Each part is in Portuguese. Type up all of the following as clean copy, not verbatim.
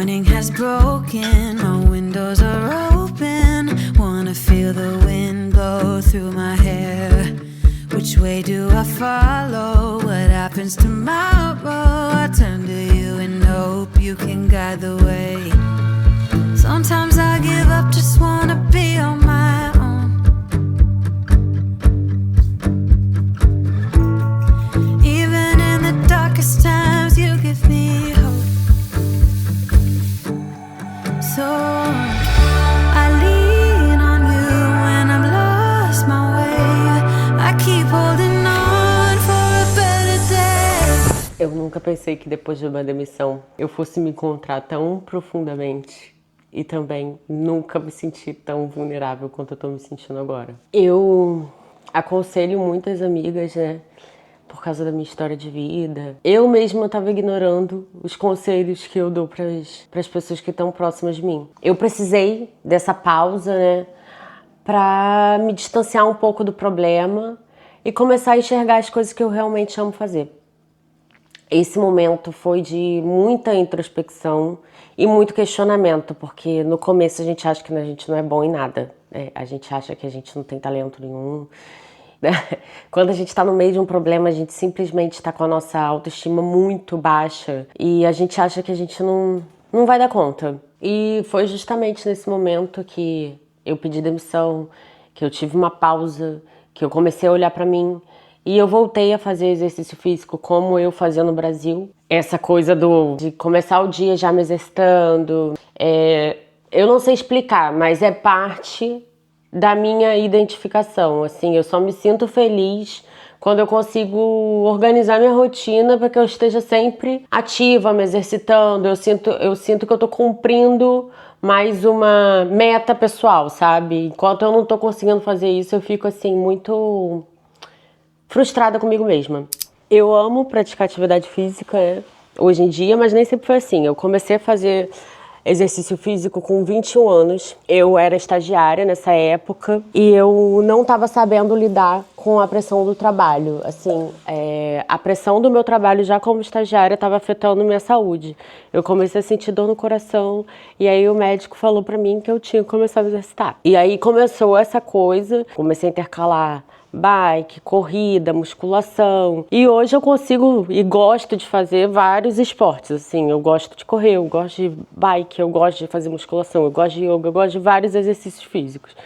morning has broken, my windows are open. Wanna feel the wind blow through my hair. Which way do I follow? What happens tomorrow? I turn to you and hope you can guide the way. Sometimes I give up, just wanna be on my own. Even in the darkest times you give me hope. So I lean on you when I've lost my way. I keep holding on for a better day. Eu nunca pensei que depois de uma demissão eu fosse me encontrar tão profundamente e também nunca me senti tão vulnerável quanto eu tô me sentindo agora. Eu aconselho muitas amigas, né, por causa da minha história de vida. Eu mesma estava ignorando os conselhos que eu dou para as pessoas que estão próximas de mim. Eu precisei dessa pausa, né, para me distanciar um pouco do problema e começar a enxergar as coisas que eu realmente amo fazer. Esse momento foi de muita introspecção e muito questionamento, porque no começo a gente acha que a gente não é bom em nada, né? A gente acha que a gente não tem talento nenhum. Quando a gente está no meio de um problema, a gente simplesmente está com a nossa autoestima muito baixa e a gente acha que a gente não vai dar conta. E foi justamente nesse momento que eu pedi demissão, que eu tive uma pausa, que eu comecei a olhar para mim e eu voltei a fazer exercício físico como eu fazia no Brasil. Essa coisa de começar o dia já me exercitando, eu não sei explicar, mas é parte da minha identificação, assim, eu só me sinto feliz quando eu consigo organizar minha rotina para que eu esteja sempre ativa, me exercitando. Eu sinto que eu tô cumprindo mais uma meta pessoal, sabe? Enquanto eu não tô conseguindo fazer isso, eu fico assim muito frustrada comigo mesma. Eu amo praticar atividade física, né, hoje em dia, mas nem sempre foi assim. Eu comecei a fazer exercício físico com 21 anos. Eu era estagiária nessa época e eu não estava sabendo lidar com a pressão do trabalho. Assim, a pressão do meu trabalho já como estagiária estava afetando minha saúde. Eu comecei a sentir dor no coração e aí o médico falou para mim que eu tinha que começar a exercitar. E aí começou essa coisa, comecei a intercalar bike, corrida, musculação. E hoje eu consigo e gosto de fazer vários esportes, assim. Eu gosto de correr, eu gosto de bike, eu gosto de fazer musculação, eu gosto de yoga, eu gosto de vários exercícios físicos.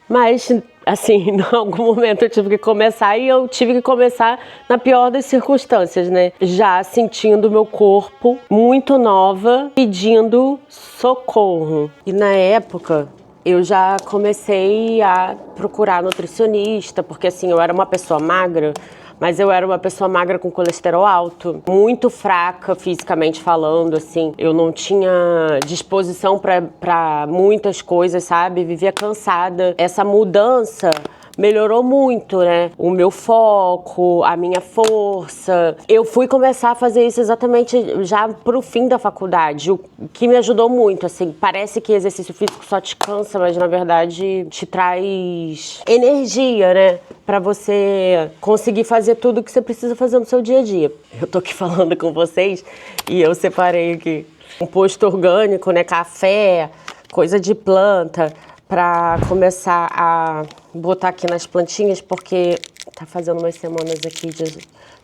Mas, assim, em algum momento eu tive que começar e eu tive que começar na pior das circunstâncias, né? Já sentindo meu corpo muito nova, pedindo socorro. E na época eu já comecei a procurar nutricionista, porque assim, eu era uma pessoa magra, mas eu era uma pessoa magra com colesterol alto, muito fraca fisicamente falando, assim. Eu não tinha disposição para muitas coisas, sabe? Vivia cansada. Essa mudança melhorou muito, né? O meu foco, a minha força. Eu fui começar a fazer isso exatamente já pro fim da faculdade, o que me ajudou muito, assim. Parece que exercício físico só te cansa, mas na verdade te traz energia, né? Pra você conseguir fazer tudo que você precisa fazer no seu dia a dia. Eu tô aqui falando com vocês e eu separei aqui composto orgânico, né? Café, coisa de planta, para começar a botar aqui nas plantinhas, porque tá fazendo umas semanas aqui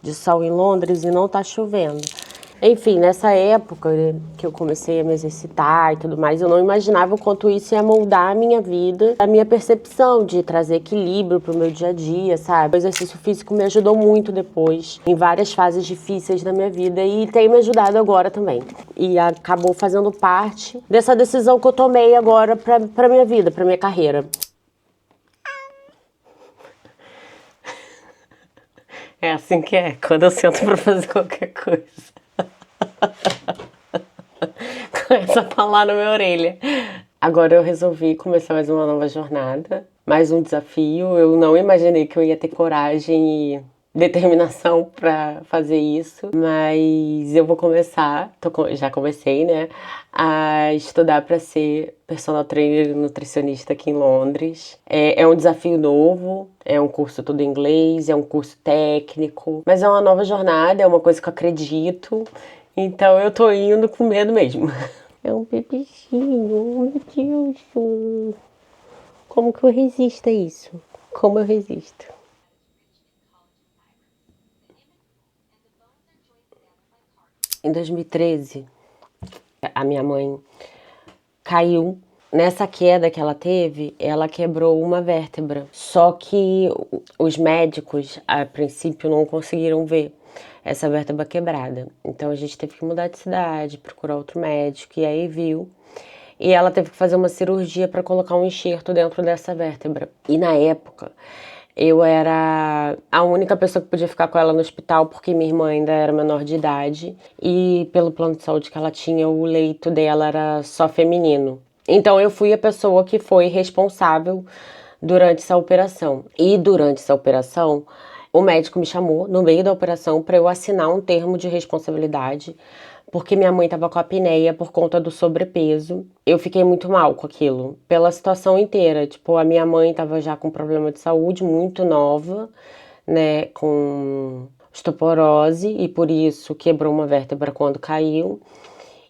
de sol em Londres e não tá chovendo. Enfim, nessa época, né, que eu comecei a me exercitar e tudo mais, eu não imaginava o quanto isso ia moldar a minha vida, a minha percepção de trazer equilíbrio pro meu dia a dia, sabe? O exercício físico me ajudou muito depois, em várias fases difíceis da minha vida e tem me ajudado agora também. E acabou fazendo parte dessa decisão que eu tomei agora pra minha vida, pra minha carreira. É assim que é, quando eu sento pra fazer qualquer coisa. Começa a falar na minha orelha. Agora eu resolvi começar mais uma nova jornada, mais um desafio. Eu não imaginei que eu ia ter coragem e determinação para fazer isso, mas eu vou começar, já comecei, né, a estudar para ser personal trainer e nutricionista aqui em Londres. É um desafio novo, é um curso todo em inglês, é um curso técnico, mas é uma nova jornada, é uma coisa que eu acredito, então eu tô indo com medo mesmo. É um bebezinho, meu Deus. Como que eu resisto a isso? Como eu resisto? Em 2013, a minha mãe caiu. Nessa queda que ela teve, ela quebrou uma vértebra. Só que os médicos, a princípio, não conseguiram ver essa vértebra quebrada. Então a gente teve que mudar de cidade, procurar outro médico, e aí viu. E ela teve que fazer uma cirurgia para colocar um enxerto dentro dessa vértebra. E na época, eu era a única pessoa que podia ficar com ela no hospital, porque minha irmã ainda era menor de idade. E pelo plano de saúde que ela tinha, o leito dela era só feminino. Então eu fui a pessoa que foi responsável durante essa operação. E durante essa operação, o médico me chamou no meio da operação para eu assinar um termo de responsabilidade, porque minha mãe estava com apneia por conta do sobrepeso. Eu fiquei muito mal com aquilo, pela situação inteira. Tipo, a minha mãe estava já com problema de saúde, muito nova, né, com osteoporose, e por isso quebrou uma vértebra quando caiu.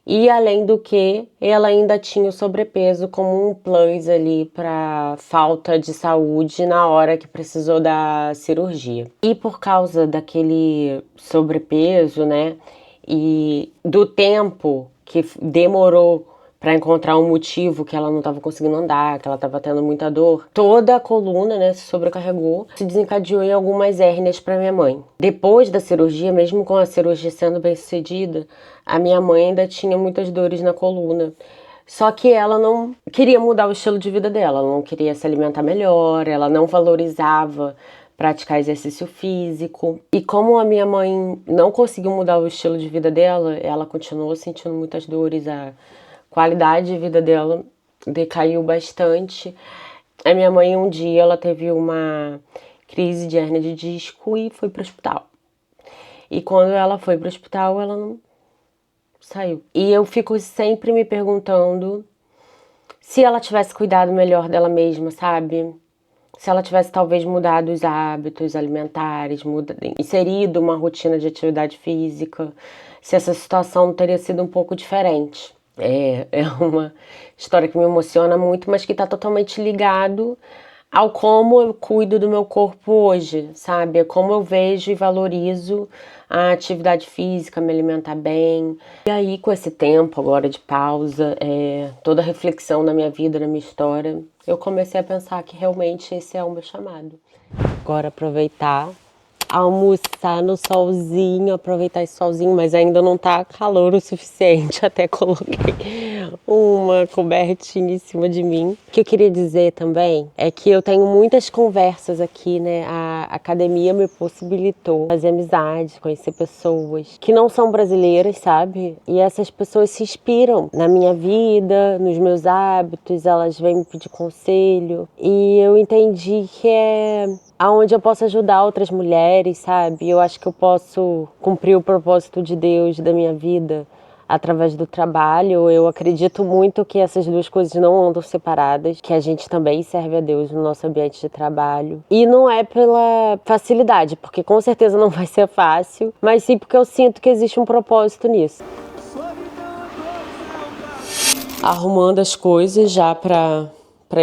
E além do que, ela ainda tinha o sobrepeso como um plus ali para falta de saúde na hora que precisou da cirurgia. E por causa daquele sobrepeso, né, e do tempo que demorou para encontrar um motivo que ela não estava conseguindo andar, que ela estava tendo muita dor, toda a coluna, né, se sobrecarregou, se desencadeou em algumas hérnias para minha mãe. Depois da cirurgia, mesmo com a cirurgia sendo bem sucedida, a minha mãe ainda tinha muitas dores na coluna. Só que ela não queria mudar o estilo de vida dela, ela não queria se alimentar melhor, ela não valorizava praticar exercício físico. E como a minha mãe não conseguiu mudar o estilo de vida dela, ela continuou sentindo muitas dores, a qualidade de vida dela decaiu bastante. A minha mãe, um dia, ela teve uma crise de hérnia de disco e foi para o hospital. E quando ela foi para o hospital, ela não saiu. E eu fico sempre me perguntando se ela tivesse cuidado melhor dela mesma, sabe? Se ela tivesse talvez mudado os hábitos alimentares, inserido uma rotina de atividade física, se essa situação teria sido um pouco diferente. É uma história que me emociona muito, mas que está totalmente ligado ao como eu cuido do meu corpo hoje, sabe? É como eu vejo e valorizo a atividade física, me alimentar bem. E aí, com esse tempo agora de pausa, toda a reflexão na minha vida, na minha história, eu comecei a pensar que realmente esse é o meu chamado. Agora aproveitar, almoçar no solzinho, aproveitar esse solzinho, mas ainda não tá calor o suficiente, até coloquei uma cobertinha em cima de mim. O que eu queria dizer também é que eu tenho muitas conversas aqui, né? A academia me possibilitou fazer amizade, conhecer pessoas que não são brasileiras, sabe? E essas pessoas se inspiram na minha vida, nos meus hábitos, elas vêm me pedir conselho. E eu entendi que é aonde eu posso ajudar outras mulheres, sabe? Eu acho que eu posso cumprir o propósito de Deus da minha vida através do trabalho. Eu acredito muito que essas duas coisas não andam separadas, que a gente também serve a Deus no nosso ambiente de trabalho. E não é pela facilidade, porque com certeza não vai ser fácil, mas sim porque eu sinto que existe um propósito nisso. Arrumando as coisas já para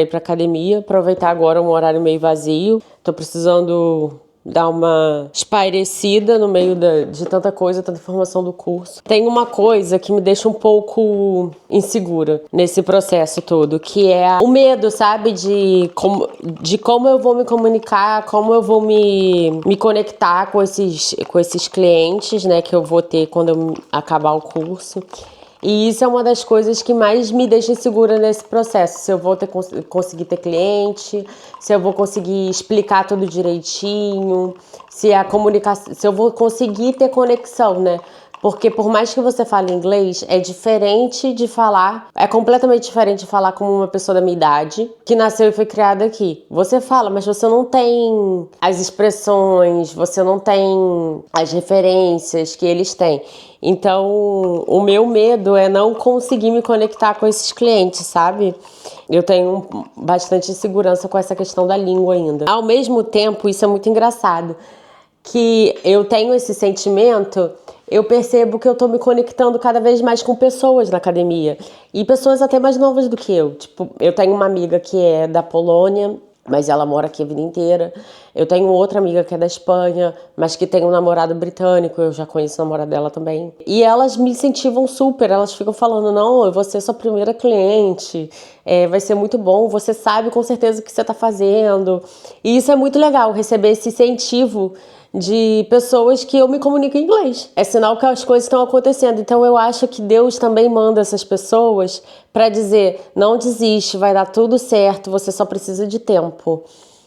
ir para academia, aproveitar agora um horário meio vazio. Tô precisando dar uma espairecida no meio de tanta coisa, tanta informação do curso. Tem uma coisa que me deixa um pouco insegura nesse processo todo, que é o medo, sabe? De como eu vou me comunicar, como eu vou me conectar com esses clientes, né, que eu vou ter quando eu acabar o curso. E isso é uma das coisas que mais me deixa insegura nesse processo. Se eu vou conseguir ter cliente, se eu vou conseguir explicar tudo direitinho, se eu vou conseguir ter conexão, né? Porque por mais que você fale inglês, é diferente de falar, é completamente diferente de falar como uma pessoa da minha idade, que nasceu e foi criada aqui. Você fala, mas você não tem as expressões, você não tem as referências que eles têm. Então, o meu medo é não conseguir me conectar com esses clientes, sabe? Eu tenho bastante insegurança com essa questão da língua ainda. Ao mesmo tempo, isso é muito engraçado, que eu tenho esse sentimento, eu percebo que eu tô me conectando cada vez mais com pessoas na academia. E pessoas até mais novas do que eu. Tipo, eu tenho uma amiga que é da Polônia, mas ela mora aqui a vida inteira. Eu tenho outra amiga que é da Espanha, mas que tem um namorado britânico, eu já conheço o namorado dela também. E elas me incentivam super, elas ficam falando, não, eu vou ser sua primeira cliente, vai ser muito bom, você sabe com certeza o que você tá fazendo. E isso é muito legal, receber esse incentivo de pessoas que eu me comunico em inglês. É sinal que as coisas estão acontecendo. Então eu acho que Deus também manda essas pessoas para dizer, não desiste, vai dar tudo certo, você só precisa de tempo.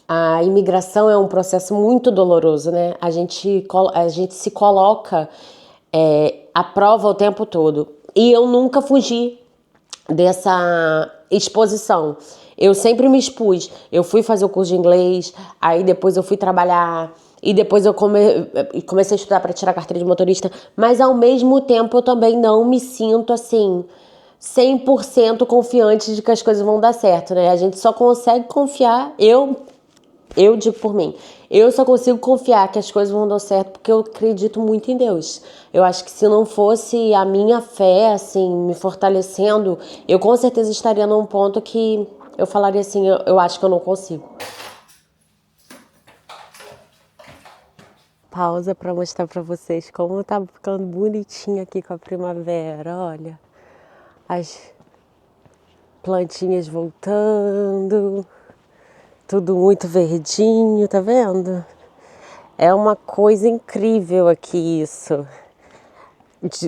A imigração é um processo muito doloroso, né? A gente se coloca à prova o tempo todo. E eu nunca fugi dessa exposição. Eu sempre me expus. Eu fui fazer o curso de inglês, aí depois eu fui trabalhar, e depois eu comecei a estudar para tirar a carteira de motorista, mas ao mesmo tempo eu também não me sinto assim 100% confiante de que as coisas vão dar certo, né? A gente só consegue confiar, eu digo por mim, eu só consigo confiar que as coisas vão dar certo porque eu acredito muito em Deus. Eu acho que se não fosse a minha fé, assim, me fortalecendo, eu com certeza estaria num ponto que eu falaria assim, eu acho que eu não consigo. Pausa para mostrar para vocês como tá ficando bonitinho aqui com a primavera, olha. As plantinhas voltando, tudo muito verdinho, tá vendo? É uma coisa incrível aqui isso.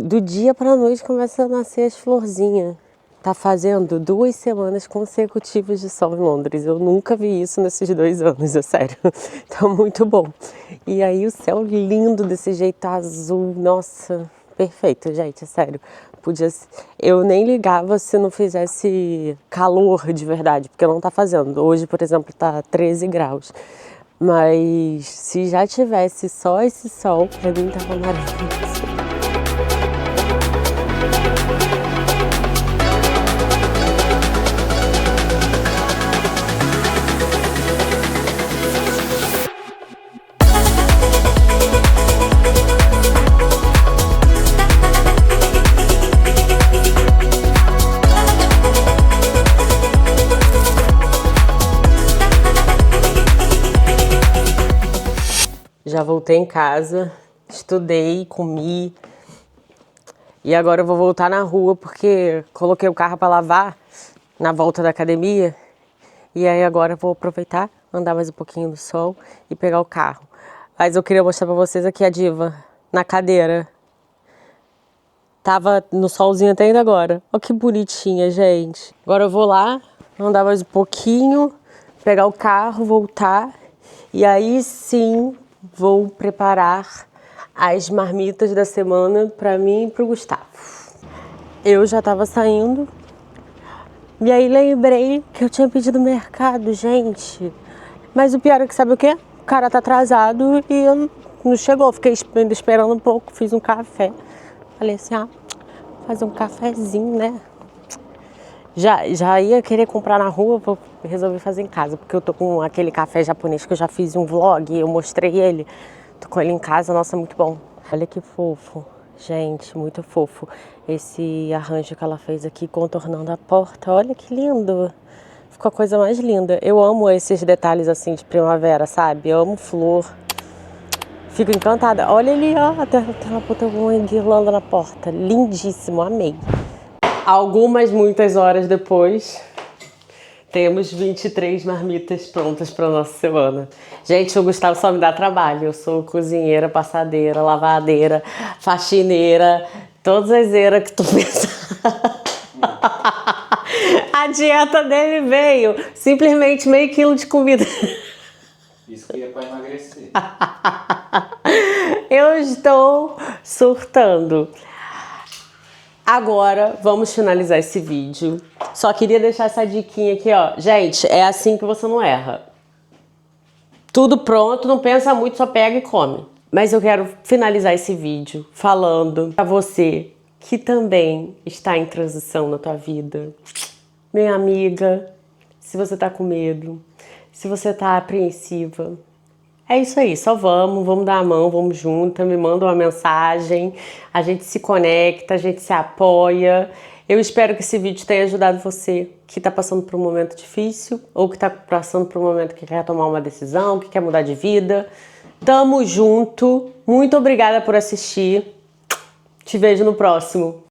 Do dia para a noite começa a nascer as florzinhas. Tá fazendo 2 semanas consecutivas de sol em Londres. Eu nunca vi isso nesses 2 anos, é sério. Tá muito bom. E aí o céu lindo desse jeito azul. Nossa, perfeito, gente, é sério. Eu nem ligava se não fizesse calor de verdade, porque não tá fazendo. Hoje, por exemplo, tá 13 graus. Mas se já tivesse só esse sol, pra mim tava maravilhoso. Já voltei em casa, estudei, comi e agora eu vou voltar na rua porque coloquei o carro para lavar na volta da academia e aí agora eu vou aproveitar, andar mais um pouquinho no sol e pegar o carro. Mas eu queria mostrar para vocês aqui a Diva na cadeira. Tava no solzinho até ainda agora. Olha que bonitinha, gente. Agora eu vou lá, andar mais um pouquinho, pegar o carro, voltar e aí sim vou preparar as marmitas da semana para mim e para o Gustavo. Eu já estava saindo e aí lembrei que eu tinha pedido mercado, gente. Mas o pior é que sabe o quê? O cara tá atrasado e não chegou. Fiquei esperando um pouco, fiz um café. Falei assim, fazer um cafezinho, né? Já ia querer comprar na rua, vou resolver fazer em casa, porque eu tô com aquele café japonês que eu já fiz um vlog, eu mostrei ele, tô com ele em casa, nossa, muito bom. Olha que fofo, gente, muito fofo. Esse arranjo que ela fez aqui, contornando a porta, olha que lindo. Ficou a coisa mais linda. Eu amo esses detalhes assim de primavera, sabe? Eu amo flor. Fico encantada. Olha ali, ó, ela botou uma guirlanda na porta. Lindíssimo, amei. Muitas horas depois, temos 23 marmitas prontas para nossa semana. Gente, o Gustavo só me dá trabalho. Eu sou cozinheira, passadeira, lavadeira, faxineira, todas as eiras que tu pensa. A dieta dele veio simplesmente meio quilo de comida. Isso que é para emagrecer. Eu estou surtando. Agora, vamos finalizar esse vídeo. Só queria deixar essa diquinha aqui, ó. Gente, é assim que você não erra. Tudo pronto, não pensa muito, só pega e come. Mas eu quero finalizar esse vídeo falando pra você que também está em transição na tua vida. Minha amiga, se você tá com medo, se você tá apreensiva, É isso aí, só vamos dar a mão, vamos junto, me manda uma mensagem, a gente se conecta, a gente se apoia. Eu espero que esse vídeo tenha ajudado você que está passando por um momento difícil ou que está passando por um momento que quer tomar uma decisão, que quer mudar de vida. Tamo junto, muito obrigada por assistir, te vejo no próximo.